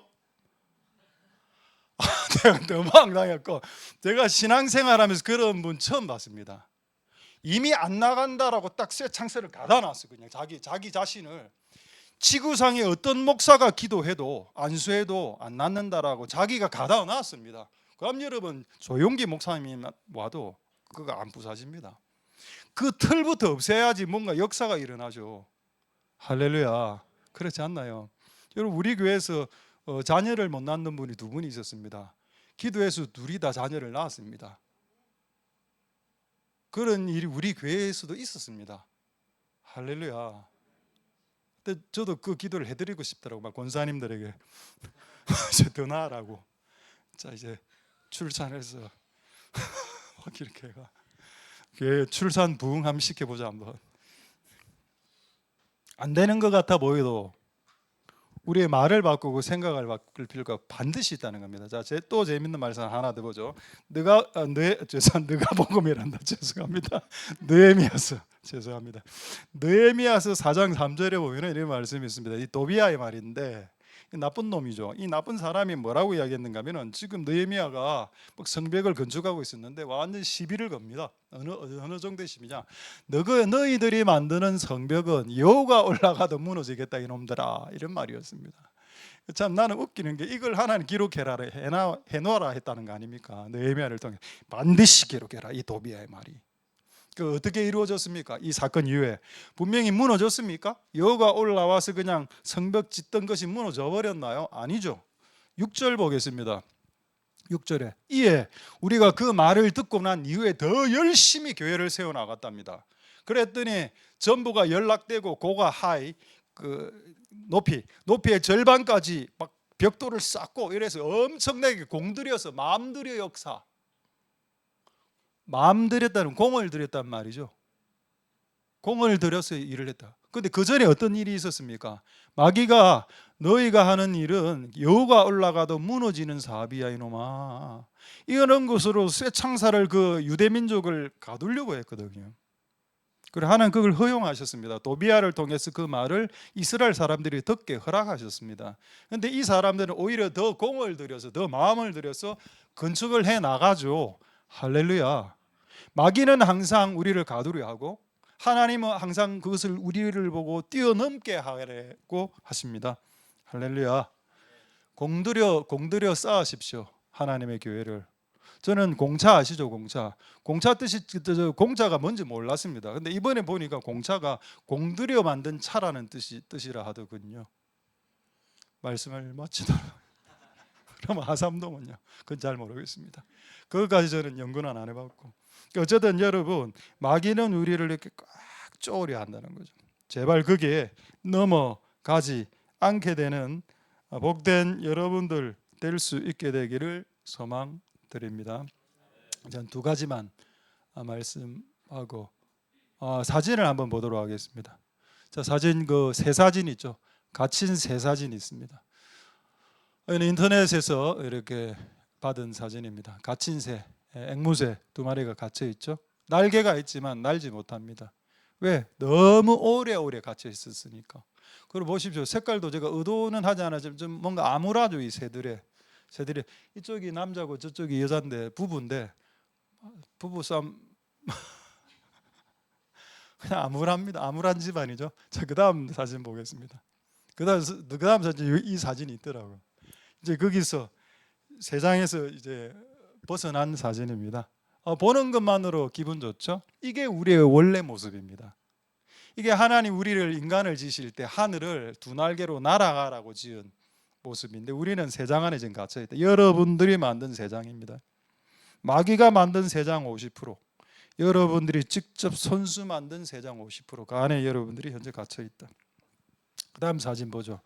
내가 너무 황당했고, 제가 신앙생활하면서 그런 분 처음 봤습니다. 이미 안 나간다라고 딱 쇠 창살을 가다놨어. 그냥 자기 자신을 지구상에 어떤 목사가 기도해도 안수해도 안 낫는다라고 자기가 가다 놨습니다. 그럼 여러분 조용기 목사님이 와도 그거 안 부사집니다. 그 틀부터 없애야지 뭔가 역사가 일어나죠. 할렐루야. 그렇지 않나요? 여러분 우리 교회에서 자녀를 못 낳는 분이 두 분이 있었습니다. 기도해서 둘이 다 자녀를 낳았습니다. 그런 일이 우리 교회에서도 있었습니다. 할렐루야. 근데 저도 그 기도를 해드리고 싶더라고. 막 권사님들에게 더 나으라고. 자 이제 출산해서 막 이렇게 해가 교회 출산 부흥 한번 시켜보자 한번. 안 되는 것 같아 보여도 우리의 말을 바꾸고 생각을 바꿀 필요가 반드시 있다는 겁니다. 자, 또 재밌는 말씀 하나 더 보죠. 느가복음이란다. 죄송합니다. 느헤미야서 죄송합니다. 느헤미야서 4장 3절에 보면 이런 말씀이 있습니다. 이 도비아의 말인데 나쁜 놈이죠. 이 나쁜 사람이 뭐라고 이야기했는가 하면은 지금 느헤미야가 성벽을 건축하고 있었는데 완전 시비를 겁니다. 어느 정도의 시비냐? 너희들이 만드는 성벽은 여호가 올라가도 무너지겠다 이놈들아, 이런 말이었습니다. 참 나는 웃기는 게 이걸 하나님 기록해라 해놓아라 했다는 거 아닙니까? 느헤미야를 통해 반드시 기록해라, 이 도비아의 말이. 그 어떻게 이루어졌습니까? 이 사건 이후에 분명히 무너졌습니까? 여호가 올라와서 그냥 성벽 짓던 것이 무너져 버렸나요? 아니죠. 6절 보겠습니다. 6절에 이에 우리가 그 말을 듣고 난 이후에 더 열심히 교회를 세워 나갔답니다. 그랬더니 전부가 연락되고 고가 하이 그 높이의 절반까지 막 벽돌을 쌓고 이래서 엄청나게 공들여서 마음들여 역사, 마음 들였다는 공을 들였단 말이죠. 공을 들여서 일을 했다. 그런데 그 전에 어떤 일이 있었습니까? 마귀가 너희가 하는 일은 여호가 올라가도 무너지는 사업이야 이놈아, 이런 것으로 쇠창살을 그 유대민족을 가두려고 했거든요. 그래 하나님 그걸 허용하셨습니다. 도비아를 통해서 그 말을 이스라엘 사람들이 듣게 허락하셨습니다. 그런데 이 사람들은 오히려 더 공을 들여서 더 마음을 들여서 건축을 해 나가죠. 할렐루야. 마귀는 항상 우리를 가두려 하고 하나님은 항상 그것을 우리를 보고 뛰어넘게 하려고 하십니다. 할렐루야. 공들여 쌓으십시오. 하나님의 교회를. 저는 공차 아시죠? 공차 뜻이 공차가 뭔지 몰랐습니다. 근데 이번에 보니까 공차가 공들여 만든 차라는 뜻이라 하더군요. 말씀을 마치도록. 그럼 하삼동은요? 그건 잘 모르겠습니다. 그것까지 저는 연구는 안 해봤고. 어쨌든 여러분 마귀는 우리를 이렇게 꽉 쪼으려 한다는 거죠. 제발 그게 넘어가지 않게 되는 복된 여러분들 될 수 있게 되기를 소망드립니다. 전 두 가지만 말씀하고 사진을 한번 보도록 하겠습니다. 자, 사진 그 새 사진 있죠. 갇힌 새 사진이 있습니다. 이는 인터넷에서 이렇게 받은 사진입니다. 갇힌 새, 앵무새 두 마리가 갇혀 있죠. 날개가 있지만 날지 못합니다. 왜? 너무 오래오래 갇혀 있었으니까. 그리고 보십시오. 색깔도 제가 의도는 하지 않았지만 좀 뭔가 암울하죠. 이 새들이 이쪽이 남자고 저쪽이 여자인데 부부인데 부부 싸움 그냥 암울합니다. 암울한 집안이죠. 자, 그다음 사진 보겠습니다. 그다음 사진 이 사진이 있더라고요. 이제 거기서 세상에서 이제 벗어난 사진입니다. 보는 것만으로 기분 좋죠? 이게 우리의 원래 모습입니다. 이게 하나님 우리를 인간을 지실 때 하늘을 두 날개로 날아가라고 지은 모습인데 우리는 새장 안에 지금 갇혀 있다. 여러분들이 만든 새장입니다. 마귀가 만든 새장 50%, 여러분들이 직접 손수 만든 새장 50%, 그 안에 여러분들이 현재 갇혀 있다. 그 다음 사진 보죠.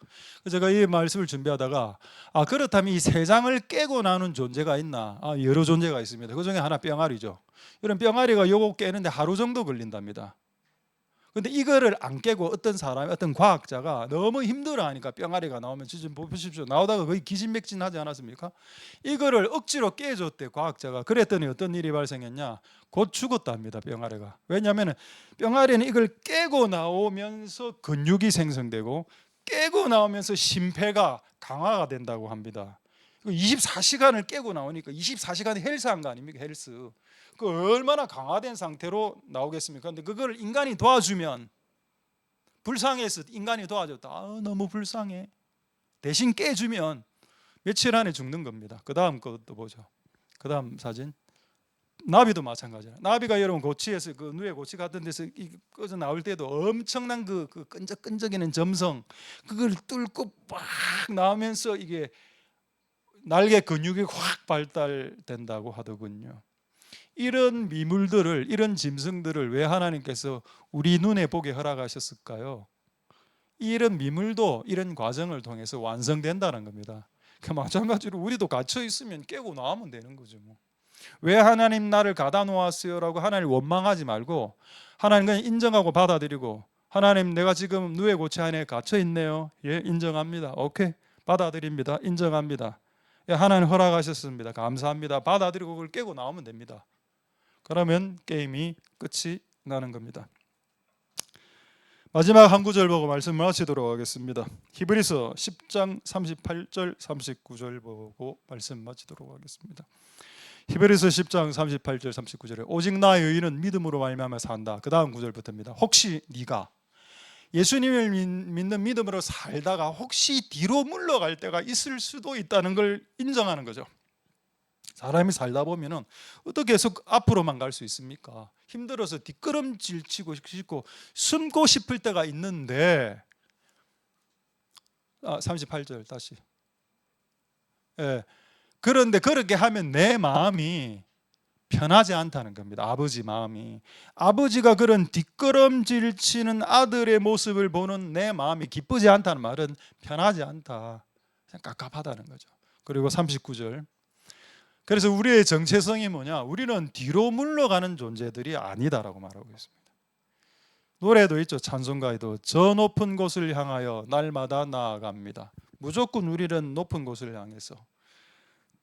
제가 이 말씀을 준비하다가 그렇다면 이 새장을 깨고 나는 존재가 있나? 여러 존재가 있습니다. 그 중에 하나 뿅아리죠. 이런 뿅아리가 요거 깨는데 하루 정도 걸린답니다. 근데 이거를 안 깨고 어떤 사람이, 어떤 과학자가 너무 힘들어하니까 뿅아리가 나오면 지금 보십시오. 나오다가 거의 기진맥진하지 않았습니까? 이거를 억지로 깨줬대, 과학자가. 그랬더니 어떤 일이 발생했냐? 곧 죽었답니다, 뿅아리가. 왜냐하면 뿅아리는 이걸 깨고 나오면서 근육이 생성되고 깨고 나오면서 심폐가 강화가 된다고 합니다. 24시간을 깨고 나오니까 24시간 헬스한 거 아닙니까? 헬스. 그 얼마나 강화된 상태로 나오겠습니까? 근데 그걸 인간이 도와주면, 불쌍해서 인간이 도와줬다. 너무 불쌍해. 대신 깨주면 며칠 안에 죽는 겁니다. 그 다음 것도 보죠. 그 다음 사진. 나비도 마찬가지야. 나비가 여러분 고치에서 그 누에 고치 같은 데서 꺼져 나올 때도 엄청난 그 끈적끈적이는 점성, 그걸 뚫고 막 나오면서 이게 날개 근육이 확 발달된다고 하더군요. 이런 미물들을, 이런 짐승들을 왜 하나님께서 우리 눈에 보게 허락하셨을까요? 이런 미물도 이런 과정을 통해서 완성된다는 겁니다. 그 마찬가지로 우리도 갇혀 있으면 깨고 나오면 되는 거죠. 왜 하나님 나를 가다 놓았어요라고 하나님 원망하지 말고 하나님 그냥 인정하고 받아들이고, 하나님 내가 지금 누에 고치 안에 갇혀 있네요. 예, 인정합니다. 오케이, 받아들입니다. 인정합니다. 예, 하나님 허락하셨습니다. 감사합니다. 받아들이고 그걸 깨고 나오면 됩니다. 그러면 게임이 끝이 나는 겁니다. 마지막 한 구절 보고 말씀 마치도록 하겠습니다. 히브리서 10장 38절 39절 보고 말씀 마치도록 하겠습니다. 히브리서 10장 38절 39절에 오직 나의 의인은 믿음으로 말미암아 산다. 그 다음 구절부터입니다. 혹시 네가 예수님을 믿는 믿음으로 살다가 혹시 뒤로 물러갈 때가 있을 수도 있다는 걸 인정하는 거죠. 사람이 살다 보면은 어떻게 해서 앞으로만 갈 수 있습니까? 힘들어서 뒷걸음질 치고 싶고 숨고 싶을 때가 있는데 38절 다시. 예. 그런데 그렇게 하면 내 마음이 편하지 않다는 겁니다. 아버지 마음이. 아버지가 그런 뒷걸음질 치는 아들의 모습을 보는 내 마음이 기쁘지 않다는 말은 편하지 않다, 깝깝하다는 거죠. 그리고 39절. 그래서 우리의 정체성이 뭐냐? 우리는 뒤로 물러가는 존재들이 아니다라고 말하고 있습니다. 노래도 있죠. 찬송가에도 저 높은 곳을 향하여 날마다 나아갑니다. 무조건 우리는 높은 곳을 향해서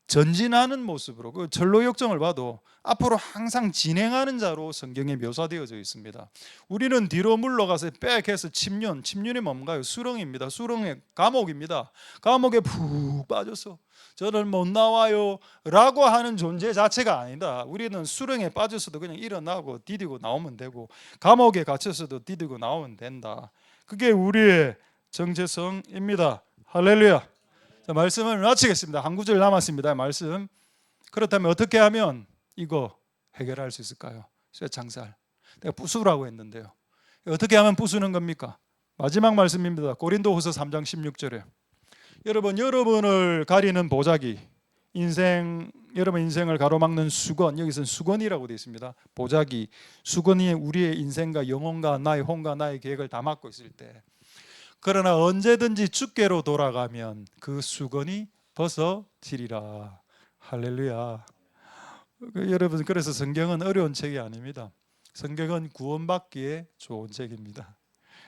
전진하는 모습으로, 그 전로역정을 봐도 앞으로 항상 진행하는 자로 성경에 묘사되어져 있습니다. 우리는 뒤로 물러가서 백해서 침륜이 뭔가요? 수렁입니다. 수렁의 감옥입니다. 감옥에 푹 빠져서 저는 못 나와요 라고 하는 존재 자체가 아니다. 우리는 수렁에 빠져서도 그냥 일어나고 디디고 나오면 되고, 감옥에 갇혀서도 디디고 나오면 된다. 그게 우리의 정체성입니다. 할렐루야. 자, 말씀을 마치겠습니다. 한 구절 남았습니다. 말씀. 그렇다면 어떻게 하면 이거 해결할 수 있을까요? 쇠창살. 내가 부수라고 했는데요. 어떻게 하면 부수는 겁니까? 마지막 말씀입니다. 고린도후서 3장 16절에 여러분을 가리는 보자기, 여러분 인생을 가로막는 수건, 여기서는 수건이라고 되어 있습니다. 보자기, 수건이 우리의 인생과 영혼과 나의 혼과 나의 계획을 다 막고 있을 때, 그러나 언제든지 주께로 돌아가면 그 수건이 벗어지리라. 할렐루야. 여러분, 그래서 성경은 어려운 책이 아닙니다. 성경은 구원받기에 좋은 책입니다.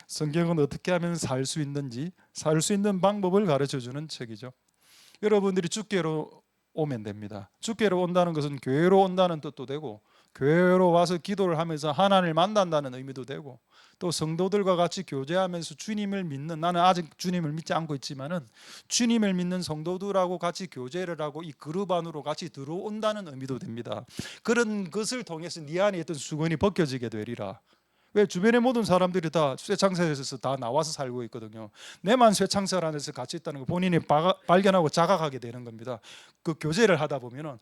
성경은 어떻게 하면 살 수 있는지, 살 수 있는 방법을 가르쳐주는 책이죠. 여러분들이 주께로 오면 됩니다. 주께로 온다는 것은 교회로 온다는 뜻도 되고, 교회로 와서 기도를 하면서 하나님을 만난다는 의미도 되고, 또 성도들과 같이 교제하면서 주님을 믿는, 나는 아직 주님을 믿지 않고 있지만은 주님을 믿는 성도들하고 같이 교제를 하고 이 그룹 안으로 같이 들어온다는 의미도 됩니다. 그런 것을 통해서 네 안에 있던 수건이 벗겨지게 되리라. 왜? 주변의 모든 사람들이 다 쇠창살에서 다 나와서 살고 있거든요. 내만 쇠창살 안에서 같이 있다는 거 본인이 발견하고 자각하게 되는 겁니다. 그 교제를 하다 보면은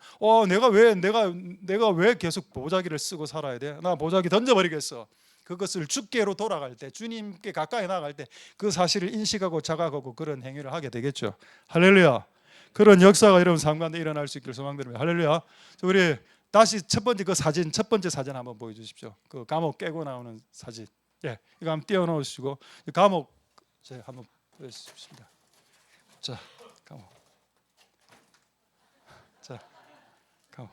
내가 왜 계속 보자기를 쓰고 살아야 돼? 나 보자기 던져버리겠어. 그것을 주께로 돌아갈 때, 주님께 가까이 나갈 때 그 사실을 인식하고 자각하고 그런 행위를 하게 되겠죠. 할렐루야. 그런 역사가 여러분 삶 가운데 일어날 수 있기를 소망드립니다. 할렐루야. 우리 다시 첫 번째 사진 한번 보여주십시오. 그 감옥 깨고 나오는 사진. 예, 이거 한번 띄워놓으시고 감옥 제가 한번 보여주십시다. 자, 감옥. 자, 감옥.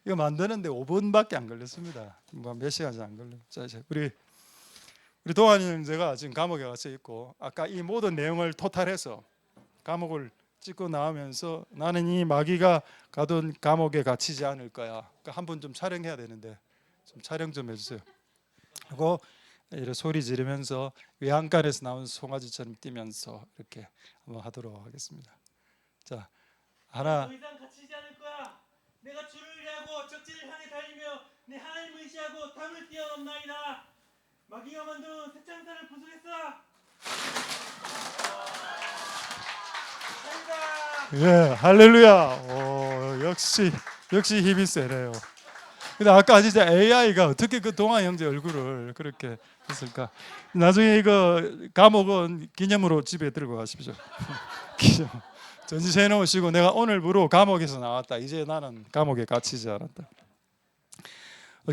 이거 만드는데 5분밖에 안 걸렸습니다. 몇 시간이 안 걸려. 자, 이제 우리 동환이 형제가 지금 감옥에 갇혀 있고, 아까 이 모든 내용을 토탈해서 감옥을 찍고 나오면서 나는 이 마귀가 가둔 감옥에 갇히지 않을 거야. 그러니까 한 분 좀 촬영해야 되는데 좀 촬영 좀 해주세요. 그리고 이렇게 소리 지르면서 외양간에서 나온 송아지처럼 뛰면서 이렇게 한번 하도록 하겠습니다. 자, 하나. 더 이상 갇히지 않을 거야. 내가 주를 위하고 적진을 향해 달리며 내 하나님을 의지하고 담을 뛰어넘나이다. 마귀가 만든 쇠창살을 부수겠어. 예, 할렐루야. 역시 힘이 세네요. 근데 아까 진짜 AI가 어떻게 그 동아 형제 얼굴을 그렇게 했을까? 나중에 이거 감옥은 기념으로 집에 들고 가십시오. 기념. 전시해 놓으시고 내가 오늘부로 감옥에서 나왔다. 이제 나는 감옥에 갇히지 않았다.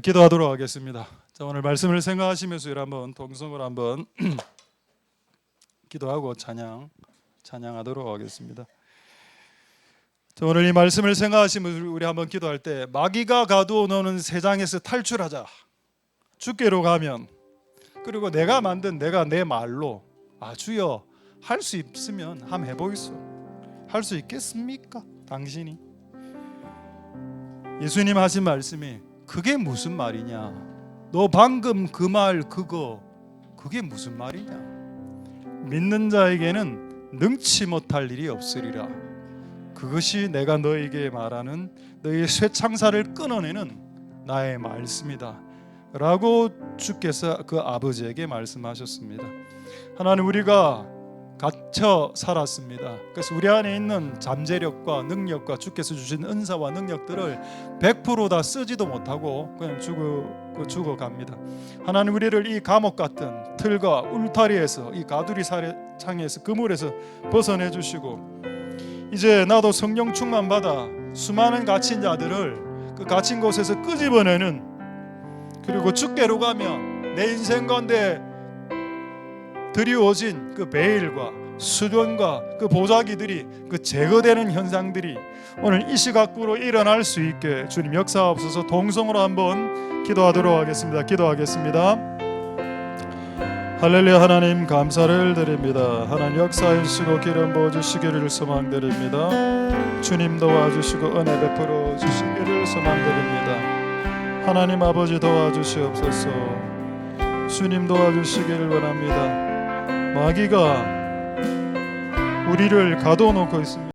기도하도록 하겠습니다. 자, 오늘 말씀을 생각하시면서 한번 동성으로 한번 기도하고 찬양하도록 하겠습니다. 자, 오늘 이 말씀을 생각하시면서 우리 한번 기도할 때 마귀가 가두어 놓는 세상에서 탈출하자. 주께로 가면, 그리고 내가 만든 내 말로 주여 할 수 있으면 한번 해보겠소. 할 수 있겠습니까? 당신이 예수님 하신 말씀이 그게 무슨 말이냐? 너 방금 그 말 그게 무슨 말이냐? 믿는 자에게는 능치 못할 일이 없으리라. 그것이 내가 너에게 말하는 너의 쇠창살을 끊어내는 나의 말씀이다 라고 주께서 그 아버지에게 말씀하셨습니다. 하나님, 우리가 갇혀 살았습니다. 그래서 우리 안에 있는 잠재력과 능력과 주께서 주신 은사와 능력들을 100% 다 쓰지도 못하고 그냥 죽어갑니다. 하나님, 우리를 이 감옥 같은 틀과 울타리에서, 이 가두리 창에서, 그물에서 벗어내 주시고, 이제 나도 성령 충만 받아 수많은 갇힌 자들을 그 갇힌 곳에서 끄집어내는, 그리고 주께로 가면 내 인생 가운데 드리워진 그 베일과 수건과 그 보자기들이 그 제거되는 현상들이 오늘 이 시각으로 일어날 수 있게 주님 역사하옵소서. 동성으로 한번 기도하도록 하겠습니다. 기도하겠습니다. 할렐루야. 하나님 감사를 드립니다. 하나님 역사하시고 기름 부어주시기를 소망드립니다. 주님 도와주시고 은혜 베풀어 주시기를 소망드립니다. 하나님 아버지 도와주시옵소서. 주님 도와주시기를 원합니다. 마귀가 우리를 가둬놓고 있습니다.